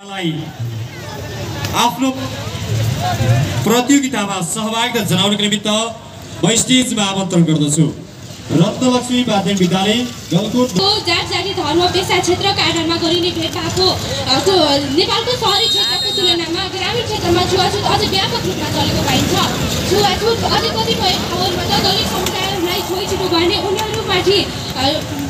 आफ्नो प्रतियोगितामा सहभागिता जनाउनको निमित्त म स्टेजमा आमन्त्रण गर्दछु। रत्नलक्ष्मी माध्यमिक विद्यालय गलकोट जात-जाति धर्म पेशा क्षेत्रका आधारमा गरिने भेदभावको नेपालको शहरी क्षेत्रको तुलनामा ग्रामीण क्षेत्रमा छुवाछुत अझ व्यापक रूपमा चलेको पाइन्छ। छुवाछुत अझै कतिपय ठाउँहरूमा त दलित समुदायहरूलाई छोइछिटो गर्ने, उनीहरूमाथि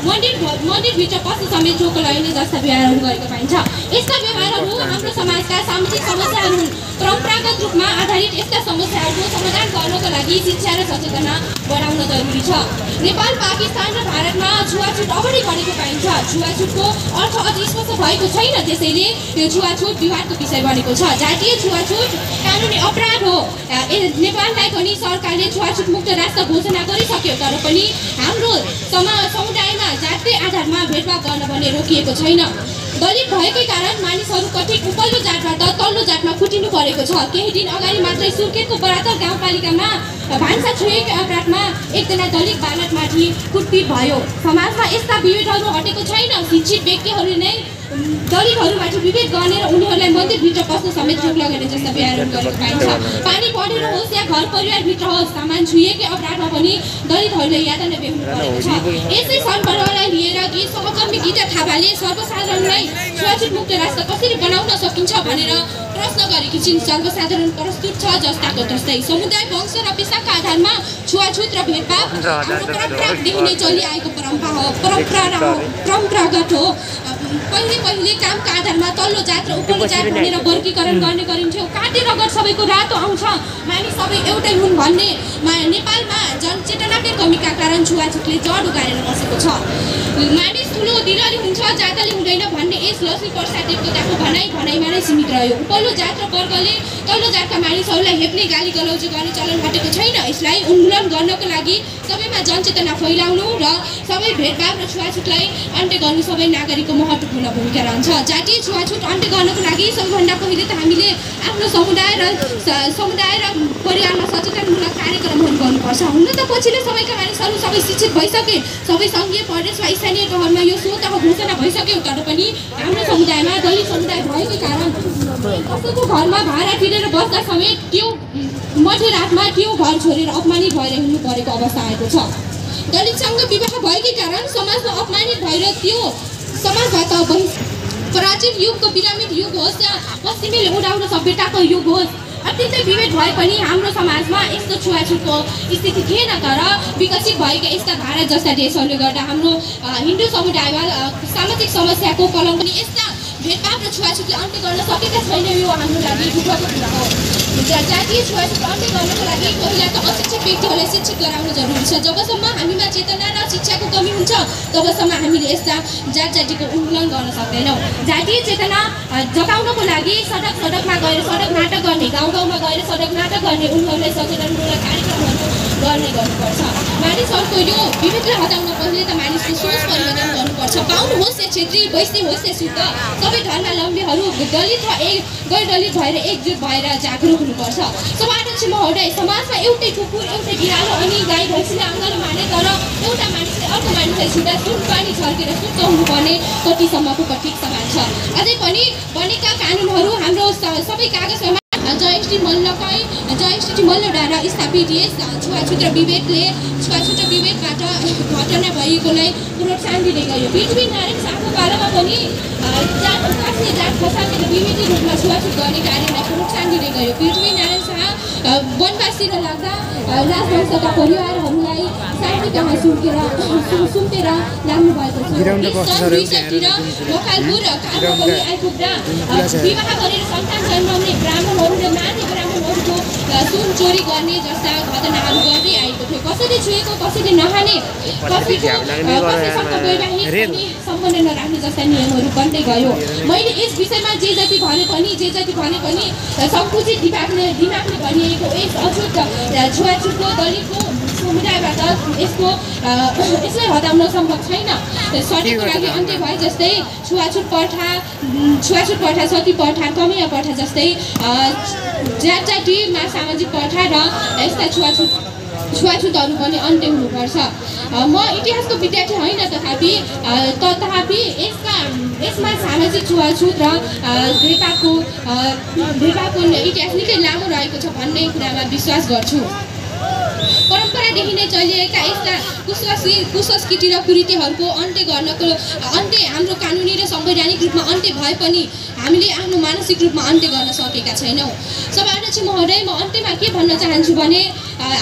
मन्दिरभित्र पस्न समेत रोक लगाइने जस्ता व्यवहारहरू गरेको पाइन्छ। यस्ता व्यवहारहरू हाम्रो समाजका सामाजिक समस्याहरू हुन्। परम्परागत रूपमा आधारित यस्ता समस्याहरूको समाधान गर्नको लागि शिक्षा र सचेतना बढाउन जरुरी छ। नेपाल, पाकिस्तान र भारतमा छुवाछुत अगाडि बढेको पाइन्छ। छुवाछुतको अर्थ अझ स्पष्ट भएको छैन, त्यसैले यो छुवाछुत विवादको विषय बनेको छ। जातीय छुवाछुत कानुनी अपराध हो। नेपाललाई पनि सरकारले छुवाछुत मुक्त राष्ट्र घोषणा गरिसक्यो, तर पनि हाम्रो समुदायमा जातीय आधारमा भेदभाव गर्न भने रोकिएको छैन। दलित भएकै कारण मानिसहरू कठिन उपल्लो जातबाट तल्लो जातमा खुटिनु परेको छ। केही दिन अगाडि मात्रै सुर्खेतको बरातर गाउँपालिकामा भान्सा छुएको अपराधमा एकजना दलित बालकमाथि कुटपिट भयो। समाजमा यस्ता विभेदहरू हटेको छैन। शिक्षित व्यक्तिहरूले नै दलितहरूमाथि विभेद गर्ने र उनीहरूलाई मन्दिरभित्र पस्न समेत रोक लगाउने जस्ता व्यवहारहरू गरेको पाइन्छ। पानी परेर होस् या घर परिवारभित्र होस्, सामान छुएकै अपराधमा पनि दलितहरूले यातना बेहोर्नु परेको छ। यसै सन्दर्भलाई लिएर गीत सहकर्मी गीता थापाले सर्वसाधारणलाई छुवाछुत मुक्त राष्ट्र कसरी बनाउन सकिन्छ भनेर प्रश्न गरेकी छिन्। सर्वसाधारण प्रस्तुत छ जस्ताको तस्तै। समुदाय, वंश र पेसाका आधारमा छुवाछुत र भेदभाव हाम्रो परम्परादेखि नै चलिआएको परम्परागत हो। पहिले कामका आधारमा तल्लो जात र उपल्लो जात भनेर वर्गीकरण गर्ने गरिन्थ्यो। काटे रगत सबैको रातो आउँछ, मानिस सबै एउटै हुन् भन्ने नेपालमा जनचेतनाकै कमीका कारण छुवाछुतले जड उगारेर बसेको छ। मानिस ठुलो दिलरी हुन्छ, जातले हुँदैन भन्ने यस लक्ष्मीप्रसाद देवकोटाको भनाइमा नै सीमित रह्यो। उपल्लो जात र वर्गले तल्लो जातका मानिसहरूलाई हेप्ने, गाली गलौजी गर्ने चलन हटेको छैन। यसलाई उन्मूलन गर्नको लागि सबैमा जनचेतना फैलाउनु र सबै भेदभाव र छुवाछुतलाई अन्त्य गर्नु सबै नागरिकको महत्त्वपूर्ण भूमिका रहन्छ। जातीय छुवाछुत अन्त्य गर्नको लागि सबैभन्दा पहिले त हामीले आफ्नो समुदाय र परिवारमा सचेतनमूलक कार्यक्रमहरू गर्नुपर्छ। हुन त पछिल्लो समयका मानिसहरू सबै शिक्षित भइसके, सबै सङ्घीय प्रदेश वा स्थानीय तहमा यो स्वतः घोषणा भइसक्यो, तर पनि हाम्रो समुदायमा दलित समुदाय भएकै कारण कसैको घरमा भाडा तिरेर बस्दा समेत त्यो मध्यरातमा त्यो घर छोडेर अपमानित भएर हिँड्नु परेको अवस्था आएको छ। दलितसँग विवाह भएकै कारण समाजमा अपमानित भएर त्यो समाजबाट प्राचीन युगको पिरामिड युग होस् या पश्चिमी उडाउरो सभ्यताको युग होस्, अत्यन्तै विभेद भए पनि हाम्रो समाजमा यस्तो छुवाछुतको स्थिति थिएन। तर विकसित भएका यस्ता भारत जस्ता देशहरूले गर्दा हाम्रो हिन्दू समुदायमा सामाजिक समस्याको कलङ्क पनि यस्ता भेदभाव र छुवाछुतले अन्त्य गर्न सकेका छैन। यो हाम्रो लागि दुःखको कुरा हो। जातीय छुवाछुत अन्त्य गर्नको लागि पहिला त अशिक्षित व्यक्तिहरूलाई शिक्षित गराउनु जरुरी छ। जबसम्म हामीमा चेतना र शिक्षाको कमी हुन्छ, तबसम्म हामीले यस्ता जात-जातिको उन्मूलन गर्न सक्दैनौँ। जातीय चेतना जगाउनको लागि सडकमा गएर सडक नाटक गर्ने, गाउँमा गएर सडक नाटक गर्ने, उनीहरूलाई सचेतनमूलक कार्यक्रमहरू गर्नुपर्छ। मानिसहरूको यो विभेदलाई हटाउन पहिले त मानिसको सोच परिवर्तन गर्नुपर्छ। बाहुन होस् या क्षेत्रीय, वैश्य होस् या शुद्ध, सबै धर्मावलम्बीहरू दलित र गैर दलित भएर एकजुट भएर जागरुक हुनुपर्छ। सभाध्यक्ष महोदय, समाजमा एउटै कुकुर, एउटै बिरालो अनि गाई भैँसीलाई अङ्गालो माने, तर एउटा मानिसले अर्को मानिसलाई छुट्टा सुन पानी छर्केर शुद्ध हुनुपर्ने कतिसम्मको कठिन समान छ। अझै पनि बनेका कानुनहरू हाम्रो सबै कागजमा जयश्री मल्लद्वारा स्थापित यस छुवाछुत र विभेदबाट घटना भएकोलाई प्रोत्साहन दिँदै गयो। पृथ्वीनारायण शाहको पालामा पनि जात खसालेर विभेदी रूपमा छुवाछुत गर्ने कार्यलाई प्रोत्साहन दिँदै गयो। पृथ्वीनारायण शाह वनवासतिर लाग्दा राजवंशका परिवारहरूलाई शान्ति कहाँ सुम्पेर लाग्नु भएको छ। लोकालपुर कालमा पनि आइपुग्दा विवाह गरेर सन्तान जन्माउने ब्राह्मणहरूले माने ब्राह्मणहरूको सुन चोरी गर्ने जस्ता घटनाहरू गर्दै आएको थियो। कसैले छुएको, कसैले नहाने, कसैसँग वैवाहिक सम्बन्ध नराख्ने जस्ता नियमहरू बन्दै गयो। मैले यस विषयमा जे जति भने पनि सङ्कुचित दिमागले भनिएको यस अछुत छुवाछुतको दलितको समुदायबाट यसलाई हटाउन सम्भव छैन। सतीको लागि अन्त्य भए जस्तै छुवाछुत प्रथा, सती प्रथा, कमिया प्रथा जस्तै जात-जातिमा सामाजिक प्रथा र यस्ता छुवाछुत छुवाछुतहरू पनि अन्त्य हुनुपर्छ। म इतिहासको विद्यार्थी होइन, तथापि यसमा सामाजिक छुवाछुत र भेदभावको इतिहास निकै लामो रहेको छ भन्ने कुरामा विश्वास गर्छु। परम्परादेखि नै चलिरहेका यस्ता कुसंस्कृति र कुरीतिहरूको अन्त्य हाम्रो कानुनी र संवैधानिक रूपमा अन्त्य भए पनि हामीले आफ्नो मानसिक रूपमा अन्त्य गर्न सकेका छैनौँ। सभाध्यक्ष महोदय, म अन्त्यमा के भन्न चाहन्छु भने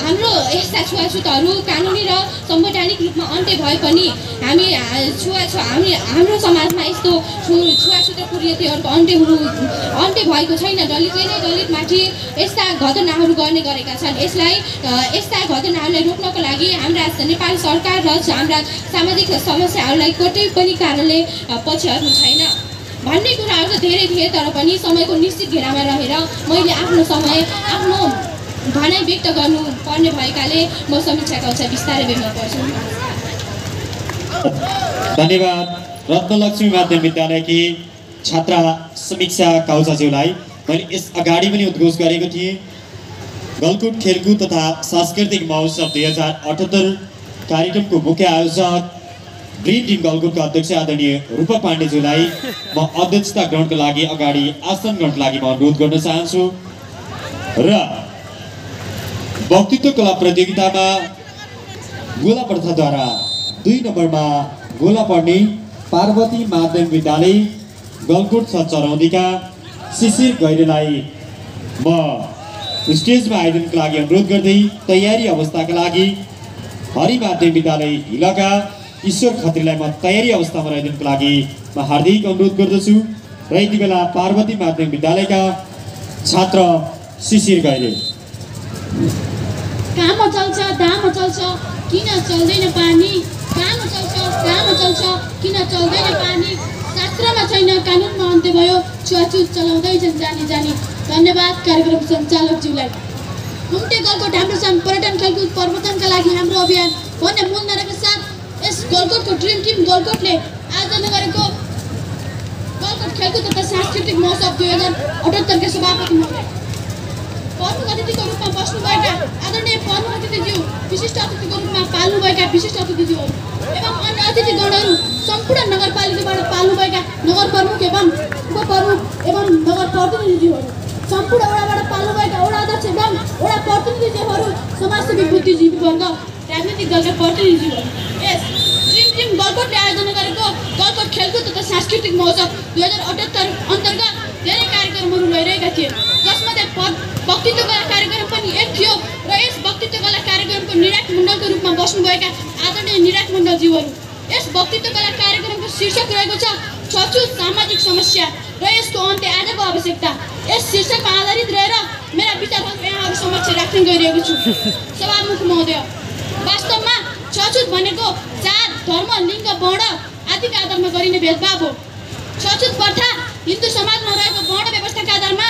हाम्रो यस्ता छुवाछुतहरू कानुनी र संवैधानिक रूपमा अन्त्य भए पनि हाम्रो समाजमा यस्तो छुवाछुत र कुरीतिहरूको अन्त्य भएको छैन। दलितले नै दलितमाथि यस्ता घटनाहरू गर्ने गरेका छन्। यस्ता घटनाहरूलाई रोक्नको लागि हाम्रा नेपाल सरकार र हाम्रा सामाजिक समस्याहरूलाई कतै पनि कारणले पछि हट्नु छैन भन्ने कुराहरू त धेरै थिए, तर पनि समयको निश्चित घेरामा रहेर मैले आफ्नो भनाइ व्यक्त गर्नुपर्ने भएकाले म समीक्षा कक्षा बिस्तारै बेग्न पर्छु। धन्यवाद। रत्नलक्ष्मी माध्यमिक विद्यालयकी छात्रा समीक्षा काउचाज्यूलाई मैले यस अगाडि पनि उद्घोष गरेको थिएँ। गलकुट खेलकुद तथा सांस्कृतिक महोत्सव 2078 कार्यक्रमको मुख्य आयोजक ड्रिम टिम गलकुटका अध्यक्ष आदरणीय रूपक पाण्डेज्यूलाई म अध्यक्षता ग्रहणको लागि अगाडि आसन ग्रहणको लागि म अनुरोध गर्न चाहन्छु। र वक्तृत्व कला प्रतियोगितामा गोला प्रथाद्वारा 2 नम्बरमा गोला पर्ने पार्वती माध्यमिक विद्यालय गलकुट चरौँदीका शिशिर गैरेलाई म स्टेजमा आइदिनुको लागि अनुरोध गर्दै तयारी अवस्थाका लागि हरि माध्यमिक विद्यालय हिलका ईश्वर खत्रीलाई म तयारी अवस्थामा रहिदिनुको लागि म हार्दिक अनुरोध गर्दछु। र यति बेला पार्वती माध्यमिक विद्यालयका छात्र शिशिर गैरे। काम चल्छ दाम चल्छ किन चल्दैन पानी, काम चल्छ दाम चल्छ किन चल्दैन पानी, शास्त्रमा छैन कानुनमा अन्त्य भयो, छुवाछुत चलाउँदैछन् जानी जानी। धन्यवाद कार्यक्रम सञ्चालकज्यूलाई। घुम्टे गलकुट हाम्रो पर्यटन खेलकुद प्रवर्धनका लागि हाम्रो अभियान भन्ने मूल नाराका साथ यस गलकुटको ड्रिम टिम गलकुटले आयोजना गरेको गलकुट खेलकुद तथा सांस्कृतिक महोत्सव 2078 का सभापति महोदय, प्रमुख अतिथिको रूपमा बस्नुभएका आदरणीय प्रमुख अतिथिज्यू, विशिष्ट अतिथिको रूपमा पाल्नुभएका विशिष्ट अतिथिज्यूहरू एवं अन्य अतिथिगणहरू, सम्पूर्ण नगरपालिकाबाट पाल्नुभएका नगर प्रमुख एवं उपप्रमुख एवं नगर प्रतिनिधिज्यूहरू, सम्पूर्ण वडाबाट पाल्नुभएका वडा अध्यक्ष एवं वडा प्रतिनिधिज्यूहरू, समाजसेवी बुद्धिजीवी वर्ग, राजनीतिक दलका प्रतिनिधिज्यूहरू, यस ड्रिम टिम गलकुटले आयोजना गरेको गलकुट खेलकुद तथा सांस्कृतिक महोत्सव 2078 अन्तर्गत धेरै कार्यक्रमहरू भइरहेका थिए, जसमध्ये वक्तृत्व कला कार्यक्रम पनि एक थियो। र यस वक्तृत्व कला कार्यक्रमको निर्णायक मण्डलको रूपमा बस्नुभएका आदरणीय निर्णायक मण्डलज्यूहरू, यस वक्तृत्व कला कार्यक्रमको शीर्षक रहेको छ छुवाछुत सामाजिक समस्या र यसको अन्त्य आजको आवश्यकता। यस शीर्षकमा आधारित रहेर मेरा विचारहरू यहाँहरू समक्ष राख्न गइरहेको छु। सभामुख महोदय, वास्तवमा छुवाछुत भनेको जात, धर्म, लिङ्ग, वर्ण आदिका आधारमा गरिने भेदभाव हो। छुवाछुत प्रथा हिन्दू समाजमा रहेको वर्ण व्यवस्थाका आधारमा,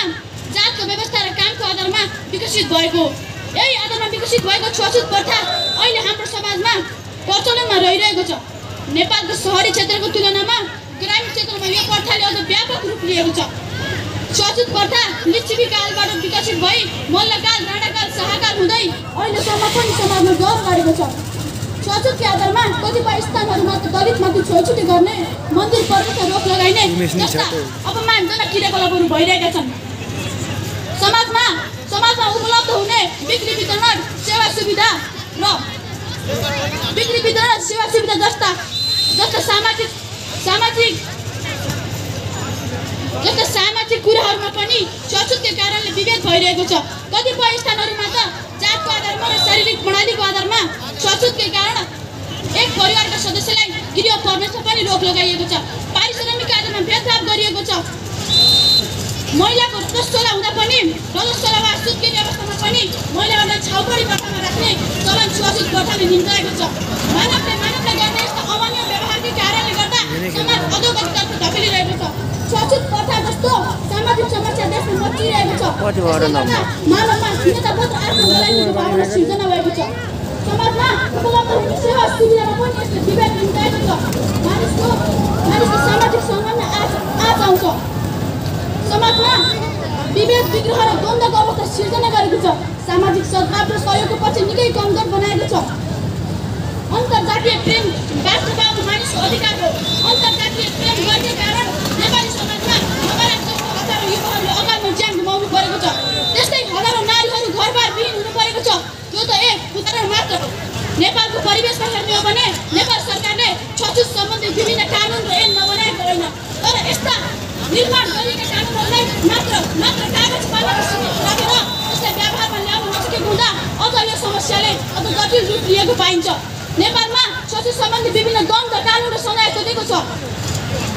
जातको व्यवस्था र कामको आधारमा विकसित भएको, यही आधारमा विकसित भएको छुवाछुत प्रथा अहिले हाम्रो समाजमा प्रचलनमा रहिरहेको छ। नेपालको सहरी क्षेत्रको तुलनामा ग्रामीण क्षेत्रमा यो प्रथाले अझ व्यापक रूप लिएको छ। छुवाछुत प्रथा लिच्छवी कालबाट विकसित भई मल्लकाल, राणाकाल, शाहकाल हुँदै अहिलेसम्म पनि समाजमा गौर गरेको छ। छुवाछुतका आधारमा कतिपय स्थानहरूमा दलितमाथि छुवाछुती गर्ने, मन्दिर प्रवेशमा रोक लगाइने जस्ता अपमानजनक क्रियाकलापहरू भइरहेका छन्। समाजमा उपलब्ध हुने बिक्री वितरण सेवा सुविधा जस्ता सामाजिक कुराहरूमा पनि छुवाछुतका कारणले विभेद भइरहेको छ। कतिपय स्थानहरूमा त जातको आधारमा र शारीरिक प्रणालीको आधारमा छुवाछुतकै कारण एक परिवारका सदस्यलाई गृह प्रवेशमा पनि रोक लगाइएको छ। पारिश्रमिकका आधारमा भेदभाव गरिएको छ। महिलाको रजस्वला हुँदा पनि रजस्वला वा सुत्केरी अवस्थामा पनि महिलाहरूलाई छाउपडी प्रथामा राख्ने चलन छुवाछुत प्रथाले निम्ताएको छ। मानवले गर्ने यस्ता अमान्य व्यवहारकै कारणले गर्दा समाज अधोगतितर्फ धकेलिरहेको छ। छुवाछुत प्रथा जस्तो सामाजिक समस्या देशमा मचिरहेको छ। मानवमा खिन्नताबोध र आत्महत्याको भावना सिर्जना भएको छ। समाजमा उपलब्ध हुने सेवा सुविधामा पनि यसले विभेद निम्ताएको छ। मानिसको सामाजिक सङ्गठन आँच आउँछ। समाजमा विभेद विग्रह र द्वन्द्वको अवस्था सिर्जना गरेको छ। सामाजिक सद्भाव र सहयोगको पक्ष निकै कमजोर बनाएको छ। अन्तर्जातीय प्रेम वास्तववादी मानिसको अधिकारको अन्तर्जातीय प्रेम गर्ने कारण नेपाली समाजमा नकारात्मक हजारौँ युवाहरूले अकालमा ज्यान गुमाउनु परेको छ। त्यस्तै हजारौँ नारीहरू घरबार विहीन हुनु परेको छ। त्यो त एक उदाहरण मात्र हो। नेपालको परिवेशमा हेर्ने हो भने नेपाल सरकारले छुवाछुत सम्बन्धी विभिन्न कानुन र ऐन नबनाएको होइन, तर यस्ता निर्माण गरिएका कानुनहरूलाई मात्र कागज पालनको सीमित राखेर यसलाई व्यवहारमा ल्याउन नसकेको हुँदा अझ यो समस्याले अझ जटिल रूप लिएको पाइन्छ। नेपालमा छुवाछुत सम्बन्धी विभिन्न दण्ड कानुन र सजाय तोकेको छ।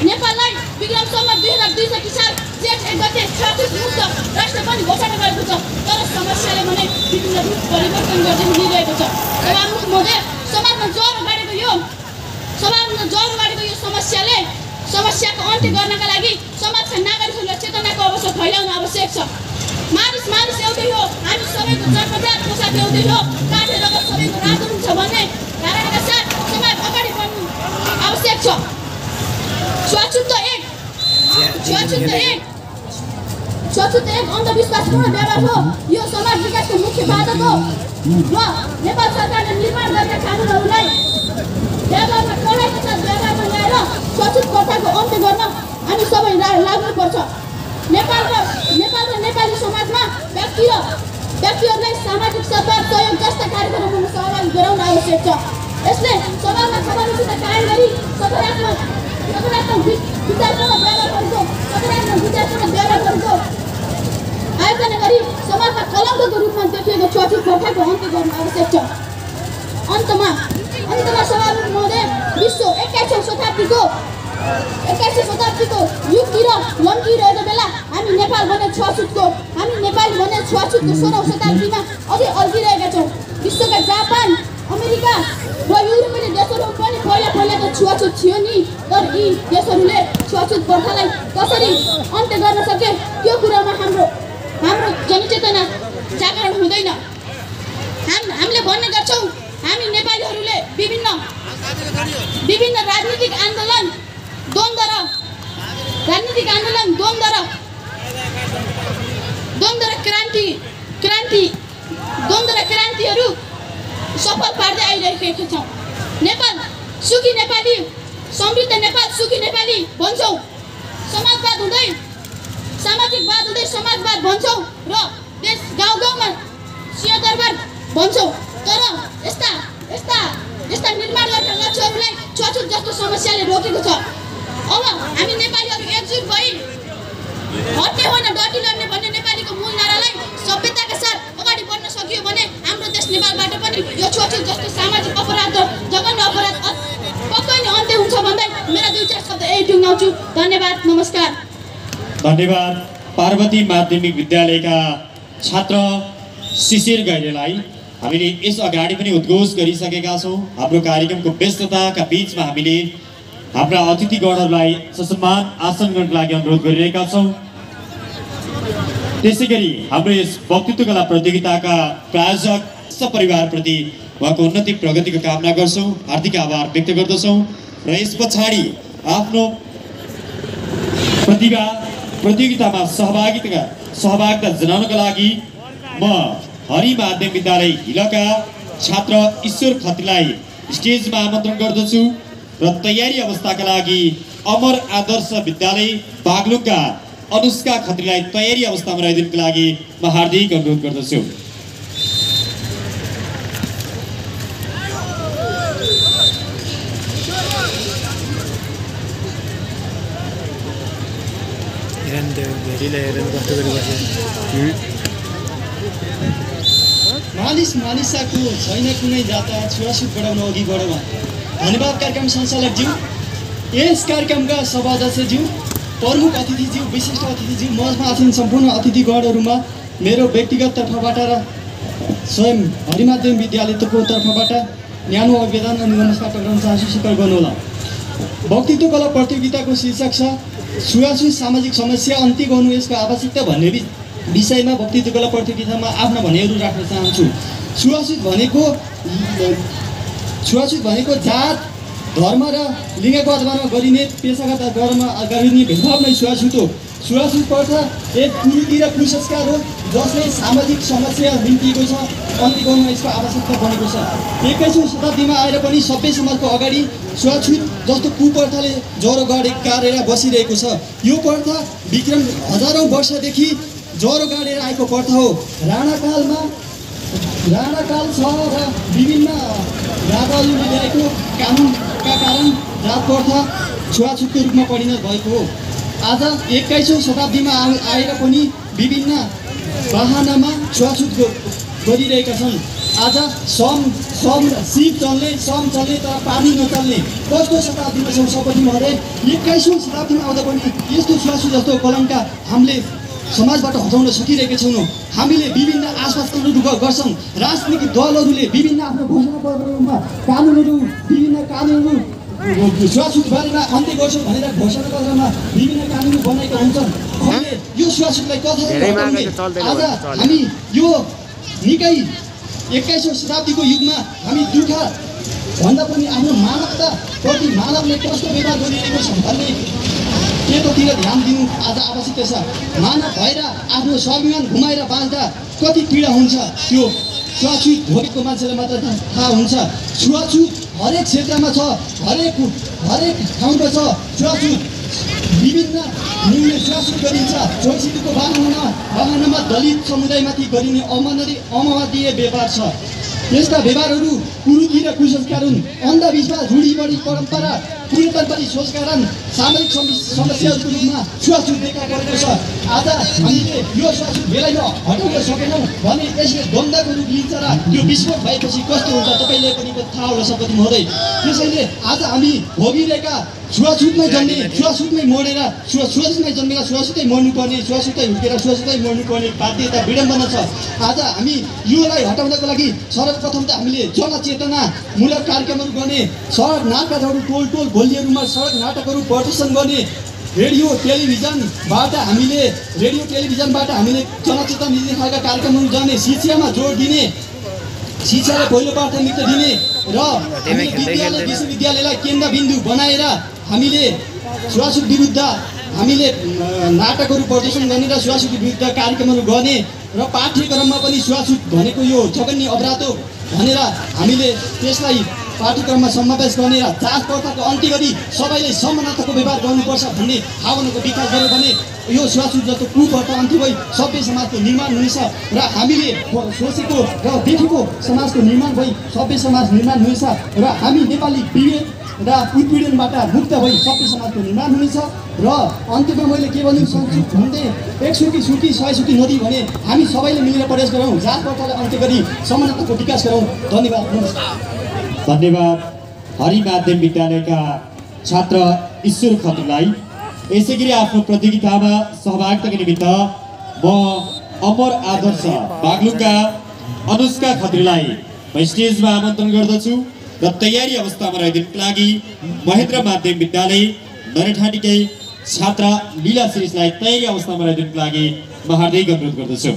नेपाललाई विक्रमसम्म 2062 साल जेठ 1 गते छुवाछुत मुक्त राष्ट्र पनि घोषणा गरेको छ, तर समस्याले भने विभिन्न रूप परिवर्तन गर्दै हिँडिरहेको छ। सभामुख महोदय, समाजमा ज्वरो बाँडेको यो समस्याको अन्त्य गर्नका लागि समाजका नागरिकहरूलाई चेतनाको अवसर फैलाउन आवश्यक छ। मानिस एउटै हो, हामी सबैको जन्मजात पोसाक एउटै हो, काठे रगत सबैको रातो हुन्छ भन्ने धारणाका साथ समाज अगाडि बढ्नु आवश्यक छ। छुवाछुत एक अन्धविश्वासपूर्ण व्यवहार हो। यो समाज विकासको मुख्य बाधक हो र नेपाल सरकारले निर्माण गरेका कानुनहरूलाई व्यवहारमा कडाइका साथ व्यवहारमा ल्याएर छुवाछुत प्रथाको अन्त्य गर्न हामी सबै लाग्नुपर्छ। नेपाल र नेपाली समाजमा व्यक्तिहरूलाई सामाजिक सद्भाव सहयोग जस्ता कार्यक्रमहरूमा सहभागी गराउन आवश्यक छ। यसले समाजमा समावेशिता कायम गरी सकारात्मक विचारपूर्ण व्यवहारहरूको आयोजना गरी समाजमा कलङ्कको रूपमा देखिएको छुवाछुत प्रथाको अन्त्य गर्न आवश्यक छ। अन्तमा सभामुख महोदय, विश्व 21औं शताब्दीको युगतिर लम्किरहेको बेला हामी नेपाली भने छुवाछुतको 16औं शताब्दीमा अझै अल्झिरहेका छौँ। विश्वका जापान, अमेरिका र युरोपेली देशहरू पनि पहिला त छुवाछुत थियो नि, तर यी देशहरूले छुवाछुत प्रथालाई कसरी अन्त्य गर्न सके त्यो कुरामा हाम्रो जनचेतना जागरण हुँदैन। हामीले भन्ने गर्छौँ, हामी नेपालीहरूले विभिन्न राजनीतिक आन्दोलन द्वन्द्व र क्रान्तिहरू सफल पार्दै आइरहेका छौँ। नेपाल सुखी नेपाली, समृद्ध नेपाल, सुखी नेपाली भन्छौँ। समाजवाद हुँदै समाजवाद भन्छौँ र देश गाउँमा सिंहदरबार भन्छौँ, तर यस्ता निर्माण गरेका लक्ष्यहरूलाई छुवाछुत जस्तो समस्याले रोकेको छ। अब हामी नेपालीहरू एकजुट भई हट्ने होइन डटी लड्ने भन्ने नेपालीको मूल नारालाई सभ्यताका साथ अगाडि बढ्न सकियो भने हाम्रो देश नेपालबाट पनि यो छुवाछुत जस्तो सामाजिक अपराध र जघन्य अपराध पक्कै नै अन्त्य हुन्छ भन्दै मेरा 2-4 शब्द यही टुङ्गाउँछु। धन्यवाद, नमस्कार। धन्यवाद। पार्वती माध्यमिक विद्यालयका छात्र शिशिर गैरेलाई हामीले यस अगाडि पनि उद्घोष गरिसकेका छौँ। हाम्रो कार्यक्रमको व्यस्तताका बीचमा हामीले हाम्रा अतिथिगणहरूलाई ससम्मान आसन गर्नको लागि अनुरोध गरिरहेका छौँ। त्यसैगरी हाम्रो यस वक्तृत्व कला प्रतियोगिताका प्रायोजक सपरिवारप्रति उहाँको उन्नति प्रगतिको कामना गर्छौँ, हार्दिक आभार व्यक्त गर्दछौँ र यस पछाडि आफ्नो प्रतियोगितामा सहभागिता जनाउनका लागि म हरि माध्यमिक विद्यालय हिलका छात्र ईश्वर खत्रीलाई स्टेजमा आमन्त्रण गर्दछु र तयारी अवस्थाका लागि अमर आदर्श विद्यालय बागलुङका अनुष्का खत्रीलाई तयारी अवस्थामा रहिदिनुको लागि म हार्दिक अनुरोध गर्दछु। मानिसाको छैन कुनै जाता, छुवाछुत बढाउन अघि बढौँ। धन्यवाद कार्यक्रम सञ्चालकज्यू, यस कार्यक्रमका सभाध्यक्षज्यू, प्रमुख अतिथिज्यू, विशिष्ट अतिथिज्यू, मञ्चमा आसीन सम्पूर्ण अतिथिगणहरूमा मेरो व्यक्तिगत तर्फबाट र स्वयं हरि माध्यमिक विद्यालयको तर्फबाट न्यानो अभिवादन अनि नमस्कार टक्राउन चाहन्छु। स्वीकार गर्नुहोला। वक्तृत्व कला प्रतियोगिताको शीर्षक छ छुवाछुत सामाजिक समस्या अन्त्य गर्नु यसको आवश्यकता भन्ने विषयमा वक्तृत्व कला प्रतियोगितामा आफ्ना भनाइहरू राख्न चाहन्छु। छुवाछुत भनेको जात, धर्म र लिङ्गको आधारमा गरिने पेशागत गरिने भेदभाव नै छुवाछुत हो। छुवाछुत प्रथा एक कुरीति र कुसंस्कार हो जसले सामाजिक समस्या निम्तिएको छ। अन्त्य गर्न यसको आवश्यकता बनेको छ। 21औं शताब्दीमा आएर पनि सभ्य समाजको अगाडि छुवाछुत जस्तो कुप्रथाले ज्वरो गाडेर बसिरहेको छ। यो प्रथा विक्रम हजारौँ वर्षदेखि ज्वरो गाडेर आएको प्रथा हो। राणाकाल छ र विभिन्न राजाहरूले ल्याएको कानुनका कारण जात प्रथा छुवाछुतको रूपमा परिणत भएको हो। आज 21औं शताब्दीमा आएर पनि विभिन्न वाहनामा छुवाछुत गरिरहेका छन्। आज शिव चल्ने सम चल्ने तर पानी नचल्ने कस्तो शताब्दीमा छौँ सपति महोदय? 21औं शताब्दीमा आउँदा पनि यस्तो छुवाछुत जस्तो कलङ्क हामीले समाजबाट हटाउन सकिरहेका छैनौँ। हामीले विभिन्न आश्वासनहरू गर्छौँ। राजनीतिक दलहरूले विभिन्न आफ्नो घोषणा पत्रहरूमा विभिन्न कानुनहरू छुवाछुत बारेमा अन्त्य गर्छौँ भनेर घोषणा पत्रमा विभिन्न कानुनहरू बनाएका हुन्छन्। हामीले यो छुवाछुतलाई कसरी आज हामी यो निकै 21औं शताब्दीको युगमा हामी दुःख भन्दा पनि आफ्नो मानवता प्रति मानवले कस्तो व्यवहार गरिरहेको छ भन्ने त्यतातिर ध्यान दिनु आज आवश्यक छ। मानव भएर आफ्नो स्वाभिमान घुमाएर बाँच्दा कति पीडा हुन्छ त्यो छुवाछुत भोगेको मान्छेलाई मात्र थाहा हुन्छ। छुवाछुत हरेक क्षेत्रमा छ, हरेक ठाउँमा छ छुवाछुत। विभिन्न मूल्य छुवाछुत गरिन्छ। छोरीछिटीको वाहनमा दलित समुदायमाथि गरिने अमानवीय व्यवहार छ। यस्ता व्यवहारहरू कुरीति र कुसंस्कार हुन्। अन्धविश्वास, रूढिवादी परम्परा, पुरातनवादी सोच कारण सामाजिक समस्याहरूको रूपमा छुवाछुत देखा परेको छ। आज हामीले यो छुवाछुत बेलैमा हटाउन सकेनौँ भने यसले द्वन्द्वको रूप लिन्छ र यो विस्फोट भएपछि कस्तो हुन्छ तपाईँले पनि थाहा होला सपति महोदय। त्यसैले आज हामी भोगिरहेका छुवाछुतमै जन्मे, छुवाछुतमै मरेर, छुवाछुतमै जन्मेर छुवाछुतै मर्नुपर्ने, छुवाछुतै हुर्केर छुवाछुतै मर्नुपर्ने बाध्यता विडम्बना छ। आज हामी योलाई हटाउनको लागि सर्वप्रथम त हामीले जनचेतनामूलक कार्यक्रमहरू गर्ने, सडक नाटकहरू टोल भोलिहरूमा सडक नाटकहरू प्रदर्शन गर्ने, रेडियो टेलिभिजनबाट हामीले जनचेतना दिने खालका कार्यक्रमहरू गर्ने, शिक्षामा जोड दिने, शिक्षालाई पहिलो प्राथमिकता दिने र हामीले विद्यालय विश्वविद्यालयलाई केन्द्रबिन्दु बनाएर हामीले छुवाछुत विरुद्ध हामीले नाटकहरू प्रदर्शन गर्ने र छुवाछुत विरुद्ध कार्यक्रमहरू गर्ने र पाठ्यक्रममा पनि छुवाछुत भनेको यो जघन्य अपराध हो भनेर हामीले त्यसलाई पाठ्यक्रममा समावेश गर्ने र जात प्रथाको अन्त्य गरी सबैले समानताको व्यवहार गर्नुपर्छ भन्ने भावनाको विकास गर्यो भने यो छुवाछुत जस्तो कुप्रथा अन्त्य भई सभ्य समाजको निर्माण हुनेछ र हामीले सोचेको र देखेको समाजको निर्माण भई सभ्य समाज निर्माण हुनेछ र हामी नेपाली विभेद र उत्पीडनबाट मुक्त भई सभ्य समाजको निर्माण हुनेछ। र अन्त्यमा मैले के भन्नु संक्षिप्त भन्दै 1 सुकी 100 सुकी नदी भने हामी सबैले मिलेर प्रयास गरौँ, जात प्रथालाई अन्त्य गरी समानताको विकास गरौँ। धन्यवाद, नमस्कार। धन्यवाद हरि माध्यम विद्यालयका छात्र ईश्वर खत्रीलाई। यसै गरी आफ्नो प्रतियोगितामा सहभागिताका निमित्त म अमर आदर्श बागलुङका अनुष्का खत्रीलाई स्टेजमा आमन्त्रण गर्दछु र तयारी अवस्थामा रहिदिनुको लागि महेन्द्र माध्यम विद्यालय नरेठाटीकै छात्रा लीला श्रेष्ठलाई तयारी अवस्थामा रहिदिनुको लागि म हार्दिक अनुरोध गर्दछु।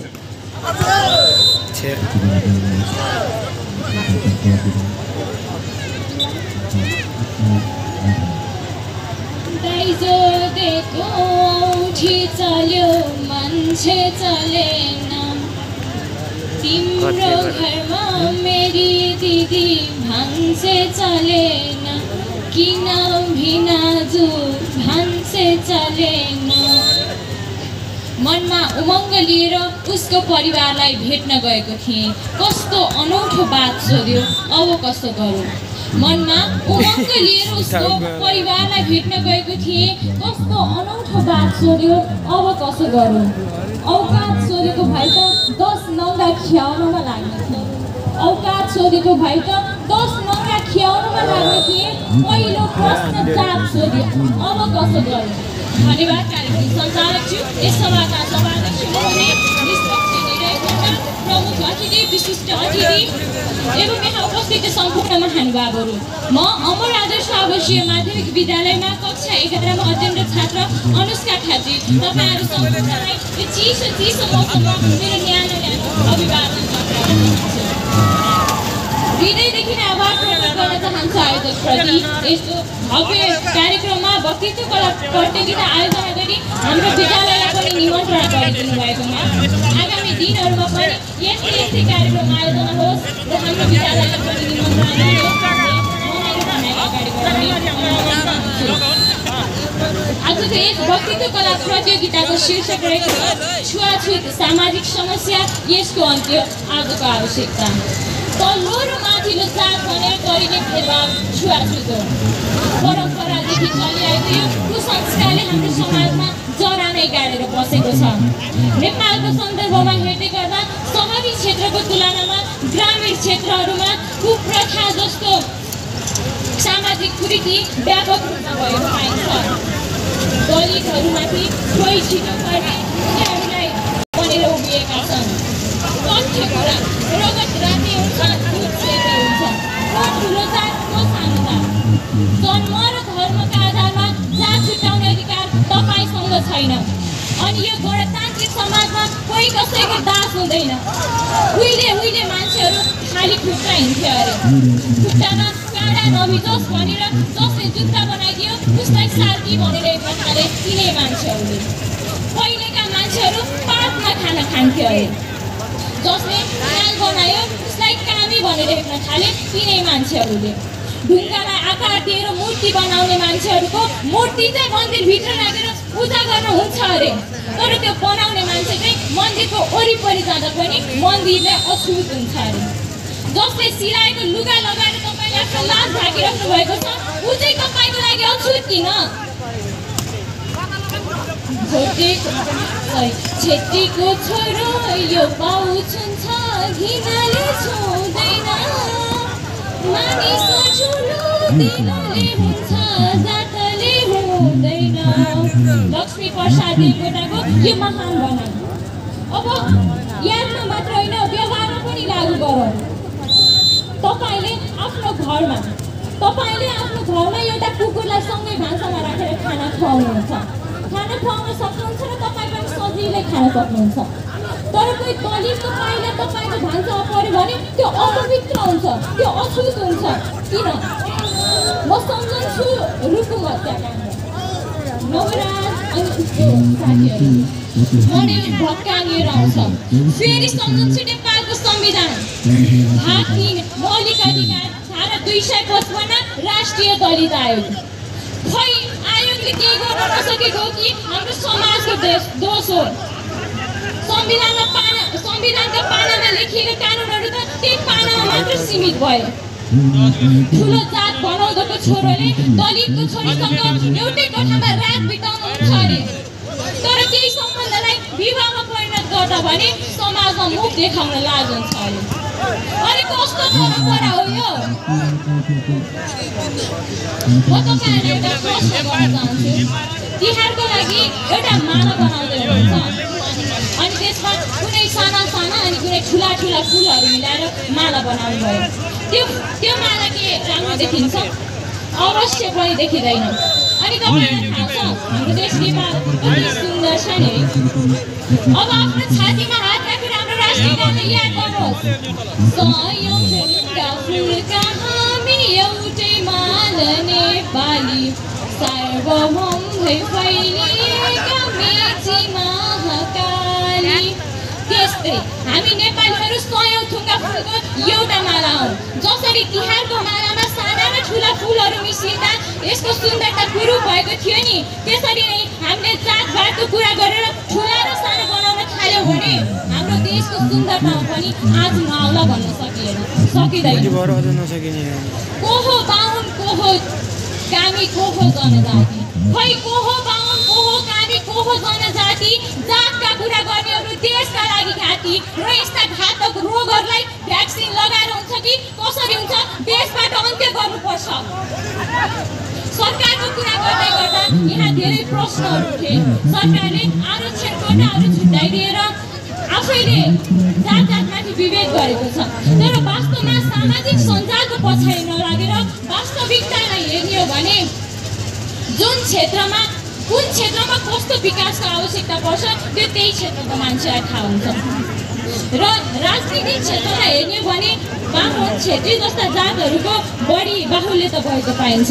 दाइजो देखो औठी चल्यो मान्छे चलेन, तिम्रो घरमा मेरी दिदी भान्से चलेन, किन भिनाजु भान्से चलेन। मनमा उमङ्ग लिएर उसको परिवारलाई भेट्न गएको थिएँ। कस्तो अनौठो बात सोध्यो, अब कस्तो गरौँ? मनमा उमङ्ग लिएर उसको परिवारलाई भेट्न गएको थिएँ। कस्तो अनौठो बात सोध्यो, अब कसो गरौँ? औकात सोधेको भए त 10 नङ्गा खियाउनमा लाग्ने थिएँ। औकात सोधेको भए त 10 नङ्गा खियाउनमा लाग्ने थिएँ। पहिलो प्रश्न जात सोध्यो, अब कसो गरौँ? धन्यवाद कार्यक्रम सञ्चालकज्यू, यस सभाका सभाध्यक्ष महोदय, प्रमुख अतिथि, विशिष्ट अतिथि एवं यहाँ उपस्थित सम्पूर्ण महानुभावहरू। म अमर आदर्श आवासीय माध्यमिक विद्यालयमा कक्षा 11 मा अध्ययनरत छात्र अनुष्का खत्री तपाईँहरू सम्पूर्णलाई यो चिसो मौसममा मेरो न्यानो अभिवादन गर्दछु। हृदयदेखि नै आभार प्रकट गर्न चाहन्छु आयोजकप्रति। यस्तो भव्य कार्यक्रममा वक्तृत्व कला प्रतियोगिता आयोजना गरी हाम्रो विद्यालयलाई पनि निमन्त्रणा गरिदिनु भएकोमा आगामी दिनहरूमा पनि यस्तै कार्यक्रम आयोजना होस् र हाम्रो विद्यालयलाई पनि निमन्त्रणा गरियोस् भन्ने अगाडि बढाउने अनुरोध गर्छु। आजको यस वक्तृत्व कला प्रतियोगिताको शीर्षक रहेको छ छुवाछुत सामाजिक समस्या, यसको अन्त्य आजको आवश्यकता। तल्लो र माथिल्लो जात भनेर गरिने भेदभाव छुवाछुत हो। परम्परादेखि चलिआएको यो कुसंस्कारले हाम्रो समाजमा जरा नै गाडेर बसेको छ। नेपालको सन्दर्भमा हेर्दै गर्दा सहरी क्षेत्रको तुलनामा ग्रामीण क्षेत्रहरूमा कुप्रथा जस्तो सामाजिक कुरीति व्यापक रूपमा भएको पाइन्छ। दलितहरूमाथि कोही छिटो गर्ने उनीहरूलाई बनेर उभिएका छन्। तथ्य कुरा रगत राति हुन्छ, दुध सेतो हुन्छ। को ठुलो जात, को सानो जात। जन्म र धर्मका आधारमा जात छुट्याउने अधिकार तपाईँसँग छैन। अनि यो गणतान्त्रिक समाजमा कोही कसैको दास हुँदैन। उहिले मान्छेहरू खाली खुट्टा हिँड्थ्यो अरे। खुट्टामा काँडा नभिजोस् भनेर जसले जुत्ता बनाइदियो उसलाई सार्की भनेर हेर्न थाले तिनै मान्छेहरूले। पहिलेका मान्छेहरू पातमा खाना खान्थ्यो अरे। जसले काल बनायो उसलाई कामी भनेर हेर्न थाले तिनै मान्छेहरूले। ढुङ्गालाई आकार दिएर मूर्ति बनाउने मान्छेहरूको मूर्ति चाहिँ मन्दिरभित्र राखेर पूजा गर्न हुन्छ अरे। तर त्यो बनाउने मान्छे चाहिँ मन्दिरको वरिपरि जाँदा पनि मन्दिरलाई अछुत हुन्छ अरे। जसले सिलाएको लुगा लगाएर तपाईँले आफ्नो लाज ढाकिराख्नु भएको छ ऊ चाहिँ तपाईँको लागि अछुत किन? छेत्रीको छोरो यो बाउ छुन्छ घिनाले छुँदैन, मानिस ठुलो दिनले हुन्छ जातले हुँदैन। लक्ष्मी प्रसाद देवकोटाको यो महान भनाइ अब यादमा मात्र होइन व्यवहारमा पनि लागू गरौँ। तपाईँले आफ्नो घरमा एउटा कुकुरलाई सँगै भान्सामा राखेर खाना खुवाउनुहुन्छ। खाना खुवाउन सक्नुहुन्छ र तपाईँ पनि सजिलै खान सक्नुहुन्छ। तर कोही दलितको पाइला तपाईँको भान्सामा पऱ्यो भने त्यो अपवित्र हुन्छ, त्यो अछुत हुन्छ। किन? म सम्झन्छु रुकुम हत्याकाण्ड। नवराज अनि उसको साथीहरू मरेर भत्काइएर आउँछ। फेरि सम्झन्छु नेपालको संविधान, भाग 3 मौलिक अधिकार, धारा 255 राष्ट्रिय दलित आयोग। खै आयोगले केही गर्न नसकेको कि हाम्रो समाजको दोष हो। संविधानका पानामा लेखिएको कानुनहरू त त्यही पानामा मात्र सीमित भयो। ठुलो जात बनाउँदाको छोरोले दलितको छोरीसँग एउटै कोठामा रात बिताउनुहुन्छ अरे। तर केही सम्बन्धलाई विवाहमा परिणत गर्दा भने समाजमा मुख देखाउन लाज हुन्छ अरे। अरे कस्तो परम्परा हो यो? म तपाईँहरूलाई एउटा प्रश्न गर्न चाहन्छु। तिहारको लागि एउटा माला बनाउँदै हुनुहुन्छ अनि त्यसमा कुनै साना अनि कुनै ठुला फुलहरू मिलाएर माला बनाउनु भयो। त्यो माला के राम्रो देखिन्छ? अवश्य पनि देखिँदैन। अनि तपाईँलाई थाहा छ हाम्रो देश नेपाल कति सुन्दर छ नि। अब आफ्नो छातीमा हात राखेर हाम्रो राष्ट्रिय गानलाई याद गर्नुहोस्। सयौँका फुलका हामी एउटै माल नेपाली, सार्वभौम भई फैलिएका मेची महाकाली। त्यस्तै हामी नेपालीहरू सयौँ थुङ्गा फुलको एउटा माला हौ। जसरी तिहारको मालामा साना र ठुला फुलहरू मिसिँदा यसको सुन्दरता कुरूप भएको थियो नि, त्यसरी नै हामीले जातभातको कुरा गरेर ठुला र सानो बनाउन थाल्यौँ भने हाम्रो देशको सुन्दरतामा पनि आज नआउला भन्न सकिँदैन। को हो बाहुन, को हो कामी, को हो जनजाति? खै को हो बाहुन, को हो कामी, को हो जनजाति? जातका कुरा गर्नेहरू देशका लागि घाती र यस्ता घातक रोगहरूलाई भ्याक्सिन लगाएर हुन्छ कि कसरी हुन्छ? देशबाट अन्त्य गर्नुपर्छ। सरकारको कुरा गर्दै गर्दा यहाँ धेरै प्रश्नहरू उठे। सरकारले आरक्षण कोटाहरू छुट्याइदिएर आफैले जातमाथि विभेद गरेको छ। तर वास्तवमा सामाजिक सञ्जालको पछाडि नलागेर वास्तविकतालाई हेर्ने हो भने कुन क्षेत्रमा कस्तो विकासको आवश्यकता पर्छ त्यो त्यही क्षेत्रको मान्छेलाई थाहा हुन्छ। र राजनीतिक क्षेत्रमा हेर्ने भने बाहुन छेत्री जस्ता जातहरूको बढी बाहुल्यता भएको पाइन्छ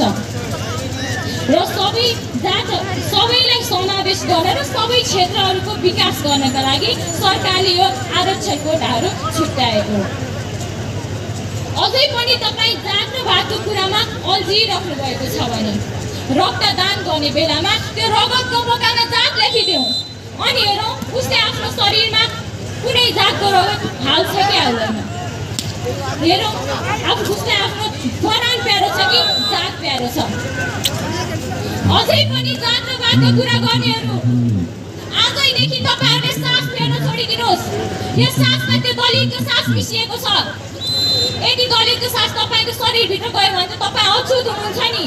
र सबै जात सबैलाई समावेश गरेर सबै क्षेत्रहरूको विकास गर्नका लागि सरकारले यो आरक्षण कोटाहरू छुट्याएको हो। अझै पनि तपाईँ जात र भातको कुरामा अल्झिराख्नु भएको छ भने रक्तदान गर्ने बेलामा त्यो रगतको बोकामा जात लेखिदेऊ अनि हेरौँ उसले आफ्नो शरीरमा कुनै जातको रगत हाल्छ कि हाल्दैन। हेरौँ अब उसले आफ्नो परान प्यारो छ कि जात प्यारो छ। अझै पनि जात र भातको कुरा गर्नेहरू आजैदेखि तपाईँहरूले सास फेर्न छोडिदिनुहोस्। यस सासमा त्यो दलितको सास मिसिएको छ। यदि दलितको सास तपाईँको शरीरभित्र गयो भने त तपाईँ अछुत हुनुहुन्छ नि,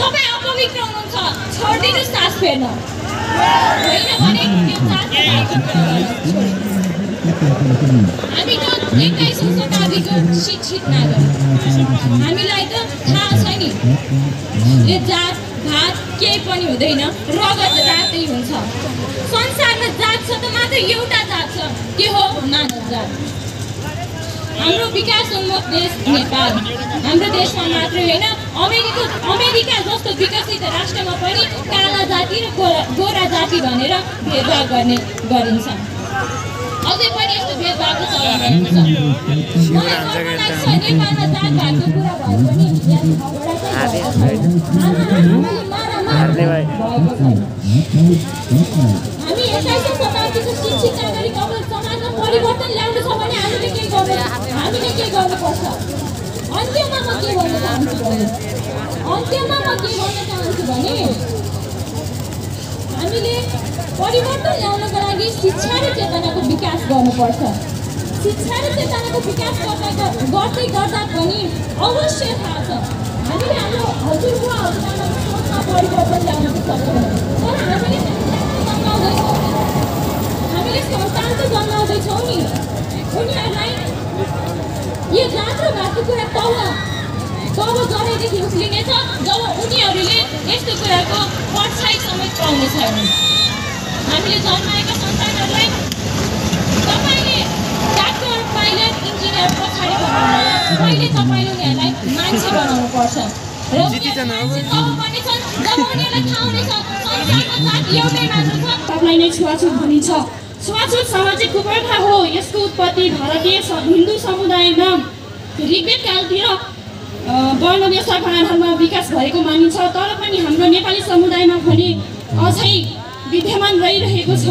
तपाईँ अपवित्र हुनुहुन्छ। छोडिदिनुहोस् सास फेर्न, होइन भने त्यो हामी त 21औं शताब्दीको शिक्षित नागरिक, हामीलाई त थाहा छ नि यो जात भात केही पनि हुँदैन, रगत रातै हुन्छ। संसारमा जात छ त मात्र एउटा जात छ, के हो मानव जात। हाम्रो विकास उन्मुख देश नेपाल, हाम्रो देशमा मात्रै होइन अमेरिका जस्तो विकसित राष्ट्रमा पनि काला जाति र गोरा जाति भनेर भेदभाव गरिन्छ। अझै पनि यस्तो भेदभावको चलन रहेको छ। नेपालमा जात भातको कुरा भयो भने हामी 21औं शताब्दीको शिक्षित नागरिक अब समाजमा परिवर्तन ल्याउनु छ भने हामीले के गर्नुपर्छ। अन्त्यमा म के भन्न चाहन्छु भने हामीले परिवर्तन ल्याउनको लागि शिक्षा र चेतनाको विकास गर्नुपर्छ। शिक्षा र चेतनाको विकास गर्दै गर्दा पनि अवश्य थाहा छ हामीले हाम्रो हजुरबुवाहरूको सोचमा परिवर्तन ल्याउन सक्दैनौँ। तर हामीले सन्तान त जन्माउँदैछौँ नि, उनीहरूलाई यो जात र भातको कुरा तब गरेदेखि उक्लिनेछ जब उनीहरूले यस्तो कुराको परछाइ समेत पाउने छैन। हामीले जन्माएका सन्तानहरूलाई तपाईँले डाक्टर पाइलट इन्जिनियर पछाडि बनाउनु, पहिले तपाईँले उनीहरूलाई मान्छे बनाउनु पर्छ। र मान्छे तब बनेछन् जब उनीहरूलाई थाहा हुनेछ संसारमा जात एउटै मात्र छ। तपाईँलाई नै छुवाछुत भनिन्छ। छुवाछुत सामाजिक कुप्रथा हो। यसको उत्पत्ति भारतीय हिन्दू समुदायमा ऋग्वेद कालतिर वर्ण व्यवस्थाको आधारमा विकास भएको मानिन्छ। तर पनि हाम्रो नेपाली समुदायमा भने अझै विद्यमान रहिरहेको छ।